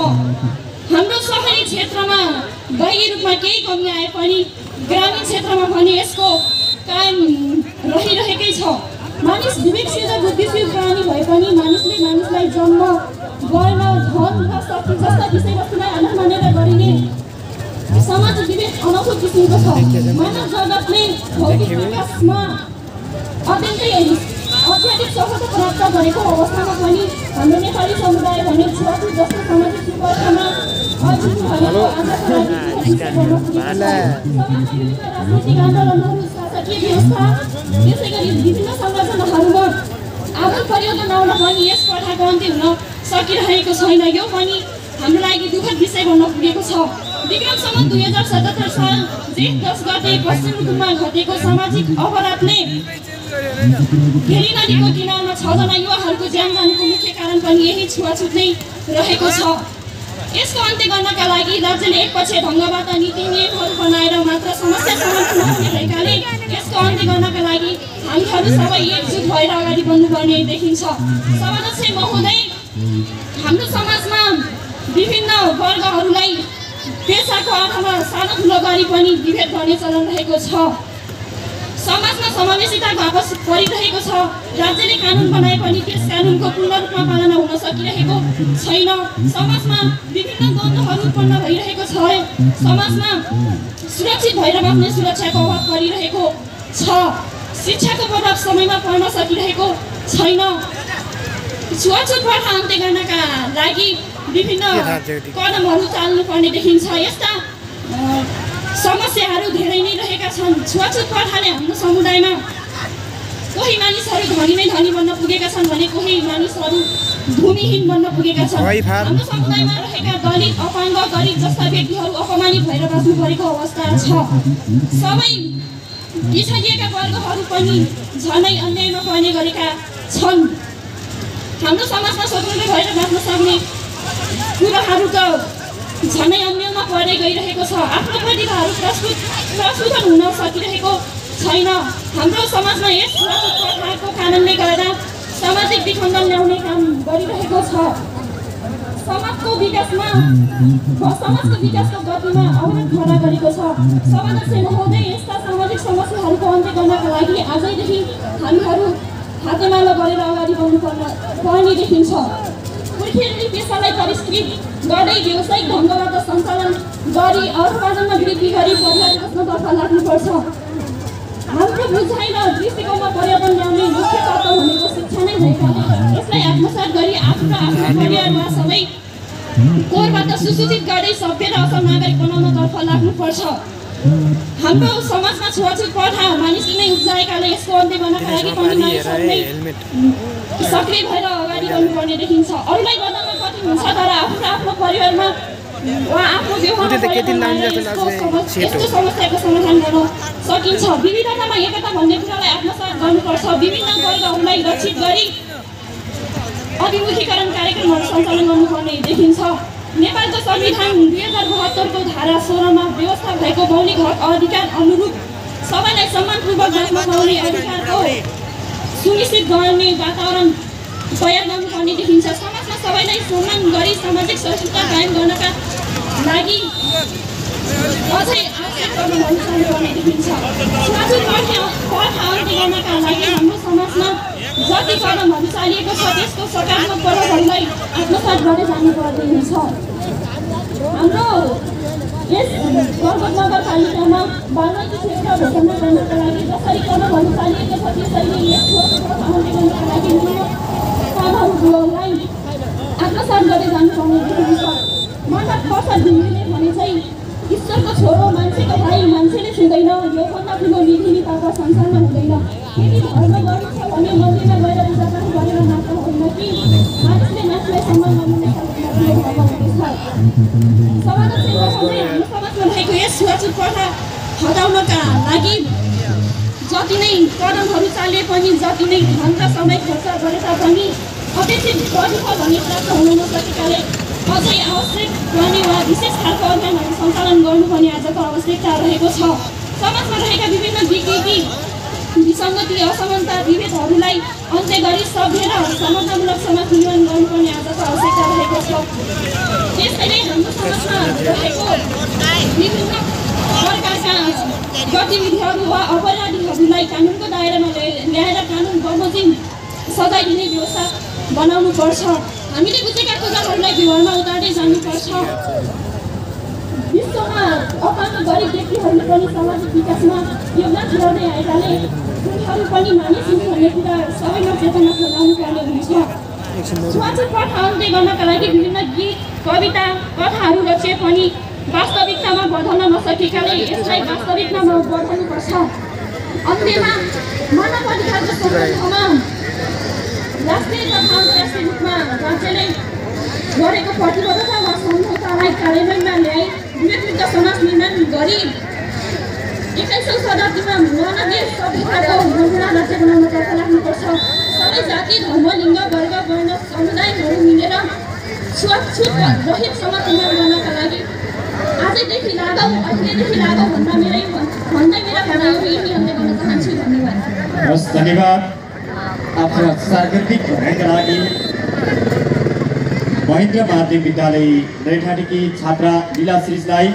हाम्रो सहरी क्षेत्रमा बाह्य रूपमा केही कमी आए पनि ग्रामीण क्षेत्रमा भने यसको कायम रहिरहेकै छ। मानिस विवेकशील र बुद्धिशील प्राणी भए पनि मानिसलाई जन्म गर्न धन र शक्ति जस्ता विषयवस्तुलाई आधार मानेर गरिने समाज विवेक अनौठो किसिमको छ। मानव जगतले भौतिक विकासमा अत्यन्तै अत्याधिक सफलता प्राप्त गरेको अवस्थामा पनि हाम्रो नेपाली समुदाय भने छुवाछुत जस्तो सामाजिक कुप्रथामा राजनीतिक आन्दोलनहरू, शासकीय व्यवस्था, त्यसै गरी विभिन्न संगठनहरूमा आमूल परिवर्तन आउन पनि यस प्रथाको अन्त्य हुन सकिरहेको छैन। यो पनि हाम्रो लागि दुःखद विषय बन्न पुगेको छ। विक्रम सम्वत 2077 साल जेठ 10 गते पश्चिम रूपमा घटेको सामाजिक अपराधले फेरि नदीको किनारमा 6 जना युवाहरूको ज्यान जानुको मुख्य कारण पनि यही छुवाछुत नै रहेको छ। यसको अन्त्य गर्नका लागि राज्यले एकपक्ष ढङ्गबाट नीति नियमहरू बनाएर मात्र समस्या समाधान नहुने भएकाले यसको अन्त्य गर्नका लागि हामीहरू सबै एकजुट भएर अगाडि बढ्नुपर्ने देखिन्छ। सभाध्यक्ष महोदय, हाम्रो समाजमा विभिन्न वर्गहरूलाई पेसाको आधारमा सानो ठुलो गरी पनि विभेद गर्ने चलन रहेको छ। समाजमा समावेशिताको आपस परिरहेको छ। राज्यले कानुन बनाए पनि त्यस कानुनको पूर्ण रूपमा पालना हुन सकिरहेको छैन। समाजमा विभिन्न द्वन्द्वहरू उत्पन्न भइरहेको छ। समाजमा सुरक्षित भएर बाँच्ने सुरक्षाको अभाव परिरहेको छ। शिक्षाको प्रभाव समयमा पर्न सकिरहेको छैन। छुवाछुत प्रथा अन्त्य गर्नका लागि विभिन्न कदमहरू चाल्नुपर्ने देखिन्छ। यस्ता समस्याहरू धेरै नै रहेका छन्। छुवाछुत प्रथाले हाम्रो समुदायमा कोही मानिसहरू धनी नै धनी बन्न पुगेका छन् भने कोही मानिसहरू भूमिहीन बन्न पुगेका छन्। हाम्रो समुदायमा रहेका दलित, अपाङ्ग, गरिब जस्ता व्यक्तिहरू अपमानित भएर बाँच्नु परेको अवस्था छ। सबै पिछडिएका वर्गहरू पनि झनै अन्यायमा पर्ने गरेका छन्। हाम्रो समाजमा स्वतन्त्र भएर बाँच्न सक्ने कुराहरू त झनै अन्यलमा पर्दै गइरहेको छ। आफ्नो प्रतिभाहरू प्रस्फुटन हुन सकिरहेको छैन। हाम्रो समाजमा यस प्रथाको कारणले गर्दा सामाजिक विखण्डन ल्याउने काम गरिरहेको छ। समाजको विकासको गतिमा अवरोध खडा गरेको छ। सभाध्यक्ष महोदय, यस्ता सामाजिक समस्याहरूको अन्त्य गर्नका लागि आजैदेखि हामीहरू हातेमालो गरेर अगाडि बढ्नुपर्ने देखिन्छ। पुर्खेली पेसालाई परिष्कृत गर्दै व्यावसायिक ढङ्गबाट सञ्चालन गरी अर्थोपार्जनमा वृद्धि गरी परिवार बस्नतर्फ लाग्नुपर्छ। हाम्रो बुझाइ र दृष्टिकोणमा परिवर्तन ल्याउने मुख्य तत्त्व भनेको शिक्षा नै भएकाले यसलाई आत्मसात गरी आफू र आफ्नो परिवारमा सबै कोरबाट सुसूचित गर्दै सभ्य र असल नागरिक बनाउनतर्फ लाग्नुपर्छ। हाम्रो समाजमा छुवाछुत प्रथा मानिसले नै उब्जाएकाले यसको अन्त्य गर्नका लागि पनि मानिसहरूले सक्रिय भएर अगाडि बढ्नुपर्ने देखिन्छ। अरूलाई गर्दामा कठिन हुन्छ, तर आफू र आफ्नो परिवारमा वा आफ्नो व्यवहारमा यस्तो समस्याको समाधान गर्न सकिन्छ। विविधतामा एकता भन्ने कुरालाई आत्मसात गर्नुपर्छ। विभिन्न वर्गहरूलाई लक्षित गरी अभिमुखीकरण कार्यक्रमहरू सञ्चालन गर्नुपर्ने देखिन्छ। नेपालको संविधान 2072 को धारा 16 मा व्यवस्था भएको मौलिक हक अधिकार अनुरूप सबैलाई सम्मानपूर्वक बाँच्न पाउने अधिकारको सुनिश्चित गर्ने वातावरण तयार गर्नुपर्ने देखिन्छ। समाजमा सबैलाई सम्मान गरी सामाजिक सहिष्णुता कायम गर्नका लागि अझै आवश्यक गर्नुपर्ने देखिन्छ। छुवाछुत प्रथा अन्त्य गर्नका लागि हाम्रो समाजमा जति कदमहरू चालिएको छ त्यसको सकारात्मक प्रभावहरूलाई आत्मसात गर्दै जानुपर्ने हुन्छ। हाम्रो यस गलकुट नगरपालिकामा बागमती क्षेत्र घोषणा गर्नका लागि जसरी कदमहरू चालिएको छ त्यसैले यस प्रथा अन्त्य गर्नका लागि कामहरूलाई आत्मसात गर्दै जानुपर्ने देखिन्छ। मन्डप प्रसाद घिमिरेले भने चाहिँ ईश्वरको छोरो, मान्छेको भाइ, मान्छेले छुँदैन, योभन्दा ठुलो विधिताको संसारमा हुँदैन। यदि धर्म गर्नु छ भने मन्दिरमा गएर पूजापाठ गरेर मात्र होइन कि मानिसले मान्छेलाई सम्मान गर्नु सभाध्यक्ष महोदय, हाम्रो समाजमा भएको यस छुवाछुत प्रथा हटाउनका लागि जति नै कदमहरू चाले पनि, जति नै धन र समय खर्च गरे तापनि अपेक्षित प्रतिफल भन्ने प्राप्त हुन नसकेकाले अझै आवश्यक पर्ने वा विशेष खालको अभियानहरू सञ्चालन गर्नुपर्ने आजको आवश्यकता रहेको छ। समाजमा रहेका विभिन्न विकृति, विसङ्गति, असमानता, विभेदहरूलाई अन्त्य गरी सभ्य र समतामूलक समाज निर्माण गर्नुपर्ने आजको आवश्यकता रहेको छ। त्यसैले हाम्रो समाजमा रहेको विभिन्न प्रकारका गतिविधिहरू वा अपराधीहरूलाई कानुनको दायरामा ल्याएर कानुन बमोजिम सजाय दिने व्यवस्था बनाउनुपर्छ। हामीले बुझेका कुराहरूलाई व्यवहारमा उतार्दै जानुपर्छ। विश्वमा अपाङ्ग गरिब व्यक्तिहरूले पनि सामाजिक विकासमा योगदान पुर्याउँदै आएकाले उनीहरू पनि मानिस हुन् भन्ने कुरा सबैमा चेतना फैलाउनु पर्ने हुन्छ। छुवाछुत प्रथा अन्त्य गर्नका लागि विभिन्न गीत, कविता, कथाहरू रचिए पनि वास्तविकतामा बदल्न नसकेकाले यसलाई वास्तविकतामा बदल्नुपर्छ। अन्त्यमा मानव अधिकारको सन्दर्भमा राष्ट्रिय तथा अन्तर्राष्ट्रिय रूपमा राज्यले गरेको प्रतिबद्धता वा सम्झौतालाई कार्यान्वयनमा ल्याई विवेकयुक्त समाज निर्माण गरी 21औं शताब्दीमा मानवीय सभ्यताको नमुना राज्य बनाउनतर्फ लाग्नुपर्छ। सबै जाति, धर्म, लिङ्ग, वर्ग, वर्ण, समुदायहरू मिलेर छुवाछुत रहित समाज निर्माण गर्नका लागि आजैदेखि लागौ, अहिलेदेखि लागौ भन्दै मेरा भनाइहरू यही अन्त्य गर्न चाहन्छु। धन्यवाद। हस्, धन्यवाद। आफ्नो सार्वजनिक भनाइका लागि महेन्द्र माध्यमिक विद्यालय नैठाटीकी छात्रा लीला श्रीजलाई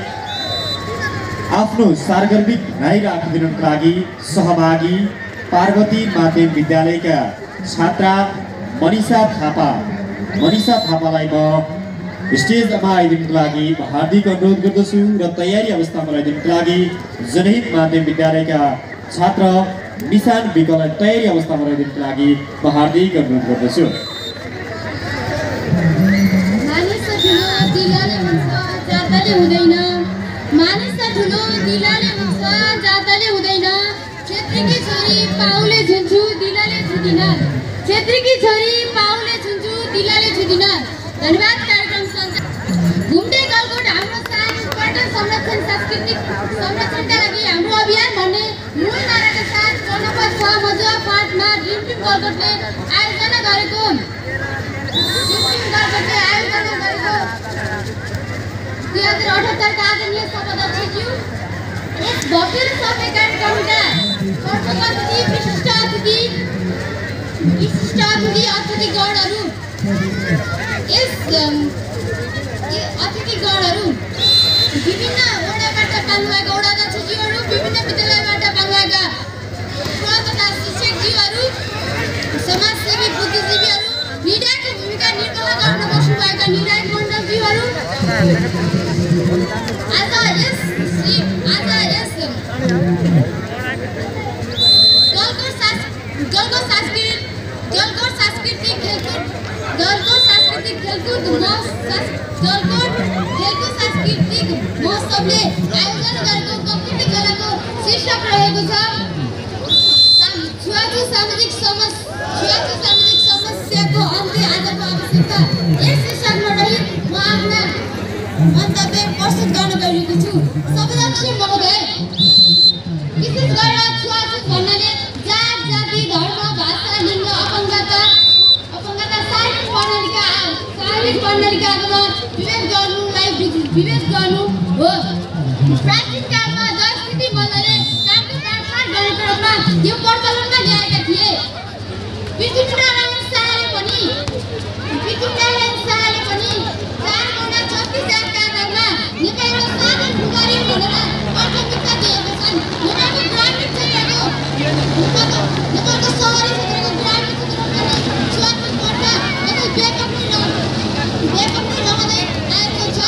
आफ्नो सार्वजनिक भनाइ राखिदिनुका लागि सहभागी पार्वती माध्यमिक विद्यालयका छात्रा मनिषा थापालाई म स्टेजमा आइदिनुको लागि हार्दिक अनुरोध गर्दछु र तयारी अवस्थामा ल्याइदिनुको लागि जनहित माध्यमिक विद्यालयका छात्र निशान विकललाई तयारी अवस्थामा ल्याइदिनुको लागि म हार्दिक अनुरोध गर्दछु। छेत्रीकी छोरी पाउले झुन्छु दिलले छुदिन, छेत्रीकी छोरी पाउले झुन्छु दिलले धन्यवाद। कार्यक्रम घुम्दै गलकोट हाम्रो पर्यटन संरक्षण सांस्कृतिक संरक्षणका लागि हाम्रो अभियान भन्ने मूल नाराका साथ जनपद 6 मजुवा फाँटमा ड्रिम टिम गलकोटले आयोजना गरेको 2078 का आदरणीय सभाध्यक्षज्यू यस भव्य र सभ्य कार्यक्रमका सर्वोपरि विशिष्ट अतिथिगणहरू विभिन्न वडाबाट पाल्नुभएका वडाध्यक्षज्यूहरू विभिन्न विद्यालयबाट पाल्नुभएका तथा शिक्षकज्यूहरू समाजसेवी बुद्धिजीवीहरू निर्णायकको भूमिका निर्वाह गर्न बस्नुभएका निर्णायक मण्डलज्यूहरू आज यस गलकोट सांस्कृतिक खेलकुद महोत्सवले आयोजना गरेको प्रकृति कलाको शीर्षक रहेको छ छुवाछुत सामाजिक समस्याको अन्त्य आजको आवश्यकता। यस शीर्षकमा रहित म आफ्ना मन्तव्य प्रस्तुत गर्न गइरहेको छु। सभाध्यक्ष महोदय, विशेष गरेर छुवाछुत भन्नाले जात जाति धर्म भाषा लिङ्ग अपङ्गता शारीरिक प्रणालीका विवेक गर्नु हो। प्राचीन कालमा जयस्थिति मल्लले काठको काटमाट गरेको क्रममा यो प्रचलनमा ल्याएका थिए। पृथ्वीनारायण शाहले पनि 4 जातका आधारमा नेपालमा साधन पुगारी भनेर अर्थव्यवस्था दिएका छन्। नेपालको ग्रामीण क्षेत्रको नेपालको सहरी क्षेत्रको ग्रामीण क्षेत्रमा छुवाछुत पर्दा अझै व्यापक नै रहँदै आएको छ।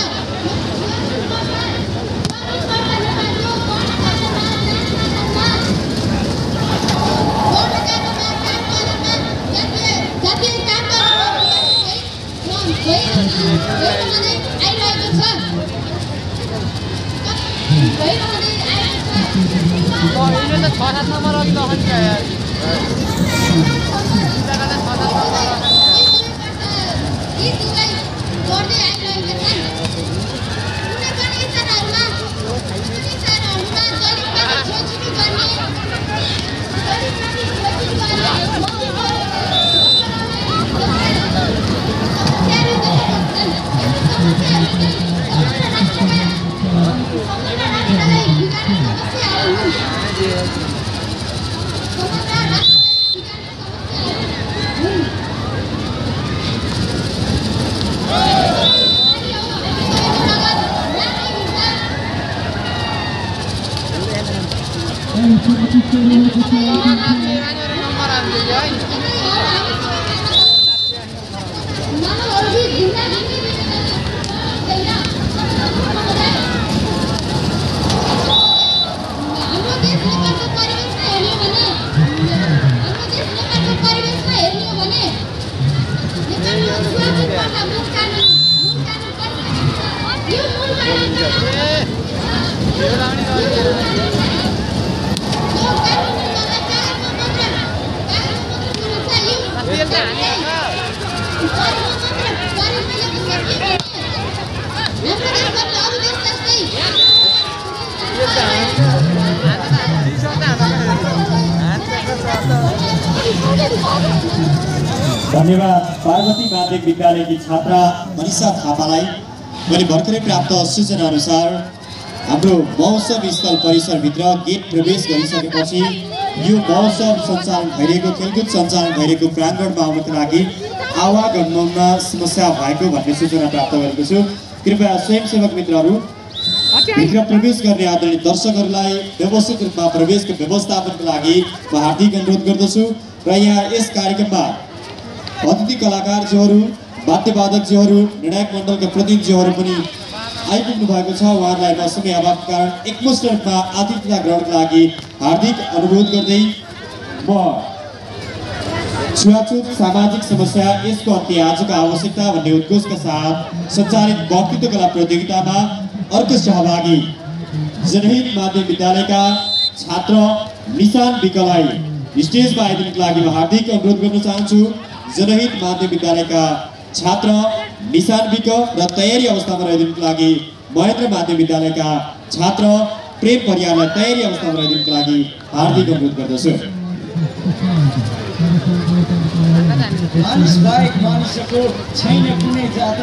धन्यवाद। पार्वती माध्यमिक विद्यालयकी छात्रा मनिषा थापालाई मैले भर्खरै प्राप्त सूचना अनुसार हाम्रो महोत्सव स्थल परिसरभित्र गेट प्रवेश गरिसकेपछि यो महोत्सव सञ्चालन भइरहेको खेलकुद सञ्चालन भइरहेको प्राङ्गणमा आउनको लागि आवागमनमा समस्या भएको भन्ने सूचना प्राप्त गरेको छु। कृपया स्वयंसेवक मित्रहरू भित्र प्रवेश गर्ने आदरणीय दर्शकहरूलाई व्यवस्थित रूपमा प्रवेशको व्यवस्थापनको लागि म हार्दिक अनुरोध गर्दछु र यहाँ यस कार्यक्रममा अतिथि कलाकारज्यूहरू वाद्यवादकज्यूहरू निर्णायक मण्डलका प्रतिनिधिज्यूहरू पनि आइपुग्नु भएको छ। उहाँहरूलाई म समय अभावको कारण एकमुष्ट रूपमा आतिथ्यता ग्रहणको लागि हार्दिक अनुरोध गर्दै म छुवाछुत सामाजिक समस्या यसको अन्त्य आजको आवश्यकता भन्ने उद्घोषका साथ सञ्चालित वक्तृत्व कला प्रतियोगितामा अर्को सहभागी जनहित माध्यमिक विद्यालयका छात्र निशान विकलाई स्टेजमा आइदिनुको लागि म हार्दिक अनुरोध गर्न चाहन्छु। जनहित माध्यमिक विद्यालयका छात्र निशान विक र तयारी अवस्थामा रहिदिनुको लागि महेन्द्र माध्यमिक विद्यालयका छात्र प्रेम परियारलाई तयारी अवस्थामा रहिदिनुको लागि हार्दिक अनुरोध गर्दछु। मानिस बाहेक मानिसको छैन कुनै जात,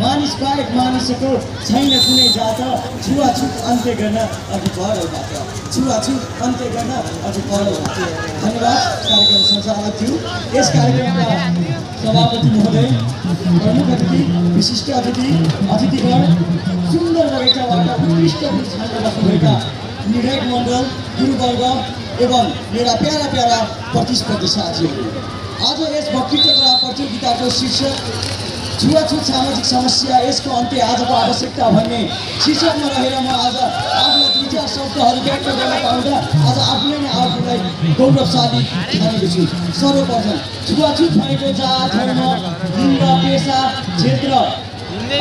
मानिस बाहेक मानिसको छैन कुनै जात, छुवाछुत अन्त्य गर्न अघि बढो बाटो, छुवाछुत अन्त्य गर्न अघि बढो बाटो। धन्यवाद कार्यक्रम सञ्चालकज्यू। यस कार्यक्रमका सभापति महोदय, प्रमुख अतिथि, विशिष्ट अतिथि, अतिथिगण, सुन्दर बगैँचाबाट उत्कृष्ट रूप छान्न बस्नुभएका निर्णायक मण्डल, गुरुवर्ग एवं मेरा प्यारा प्यारा प्रतिस्पर्धी साथीहरू, आज यस वक्तृत्व कला प्रतियोगिताको शीर्षक छुवाछुत सामाजिक समस्या, यसको अन्त्य आजको आवश्यकता भन्ने शीर्षकमा रहेर म आज आफूलाई 2-4 शब्दहरू व्यक्त गर्न पाउँदा आज आफूले नै आफूलाई गौरवशाली ठानेको छु। सर्वप्रथम छुवाछुत भनेको जात, धर्म, लिङ्ग, पेसा, क्षेत्र,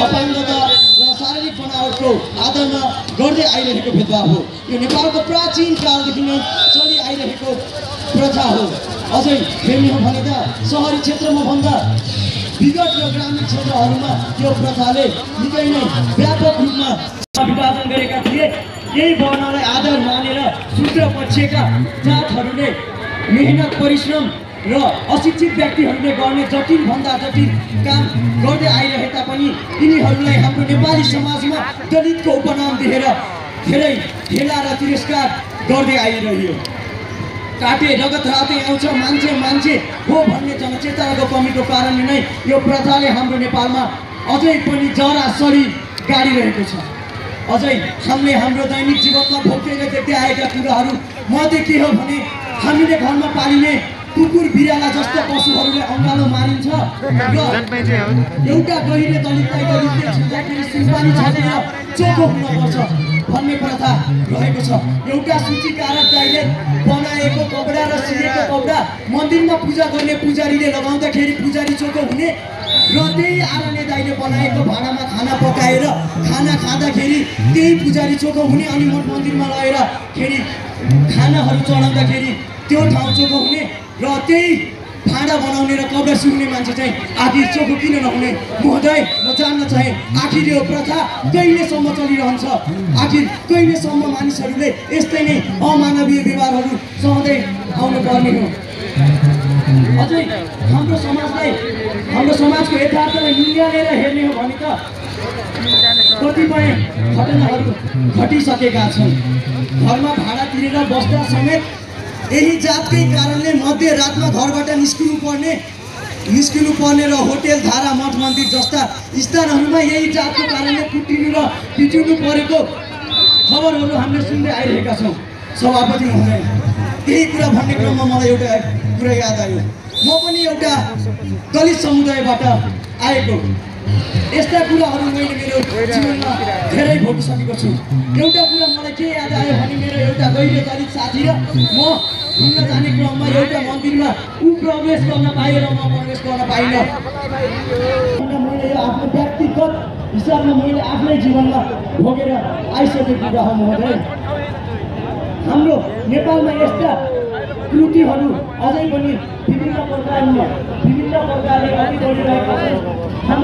अपाङ्गता र शारीरिक बनावटको आधारमा गर्दै आइरहेको भेदभाव हो। यो नेपालको प्राचीन कालदेखि नै चलि आइरहेको प्रथा हो। अझै हेर्ने हो भने त सहरी क्षेत्रमा भन्दा विगत र ग्रामीण क्षेत्रहरूमा यो प्रथाले निकै नै व्यापक रूपमा विभाजन गरेका थिए। यही वर्णलाई आधार मानेर शूद्र पक्षका जातहरूले मेहनत, परिश्रम र अशिक्षित व्यक्तिहरूले गर्ने जटिलभन्दा जटिल काम गर्दै आइरहे तापनि यिनीहरूलाई हाम्रो नेपाली समाजमा दलितको उपनाम दिएर धेरै हेला र तिरस्कार गर्दै आइरह्यो। काटे रगत रातै आउँछ, मान्छे मान्छे हो भन्ने जनचेतनाको कमीको कारणले नै यो प्रथाले हाम्रो नेपालमा अझै पनि जरासरी गाडिरहेको छ। अझै हामीले हाम्रो दैनिक जीवनमा भोगेर देख्दै आएका कुराहरू मध्ये के हो भने हामीले घरमा पालिने कुकुर बिराला जस्ता पशुहरूले अङ्गालो मारिन्छ र एउटा गहिरे दलितलाई दलितले छुँदाखेरि सुनपानी छाडेर चोखो हुनुपर्छ भन्ने प्रथा रहेको छ। एउटा सूचीकारक दाइले बनाएको कपडा र सिलेको कपडा मन्दिरमा पूजा गर्ने पुजारीले लगाउँदाखेरि पुजारी चोखो हुने र त्यही आराने दाइले बनाएको भाँडामा खाना पकाएर खाना खाँदाखेरि त्यही पुजारी चोखो हुने, अनि मठ मन्दिरमा लगेर खेरि खानाहरू चढाउँदाखेरि त्यो ठाउँ चोखो हुने र त्यही भाँडा बनाउने र कपडा सिउने मान्छे चाहिँ आखिर चोखो किन नहुने? महोदय, म जान्न चाहे आखिर यो प्रथा कहिलेसम्म चलिरहन्छ? आखिर कहिलेसम्म मानिसहरूले यस्तै नै अमानवीय व्यवहारहरू सहँदै आउनु पर्ने हो? अझै हाम्रो समाजको यथार्थलाई नियालेर हेर्ने हो भने त कतिपय घटनाहरू घटिसकेका छन्। घरमा भाडा तिरेर बस्दा समेत यही जातकै कारणले मध्यरातमा घरबाट निस्किनु पर्ने र होटेल, धारा, मठ मन्दिर जस्ता स्थानहरूमा यही जातको कारणले कुटिनु र पिटिनु परेको खबरहरू हामीले सुन्दै आइरहेका छौँ। सभापति महोदय, यही कुरा भन्ने क्रममा मलाई एउटा कुरा याद आयो। म पनि एउटा दलित समुदायबाट आएको। यस्ता कुराहरू मैले मेरो जीवनमा धेरै भोगिसकेको छु। एउटा कुरा मलाई के याद आयो भने मेरो एउटा गहिरो दलित साथी र म घुम्न जाने क्रममा एउटा मन्दिरमा प्रवेश गर्न पाएँ र म प्रवेश गर्न पाइनँ। मैले यो आफ्नो व्यक्तिगत हिसाबमा मैले आफ्नै जीवनमा भोगेर आइसकेको कुरा हो। महोदय, हाम्रो नेपालमा यस्ता कृतिहरू अझै पनि विभिन्न प्रकारले अघि बढिरहेका छन्।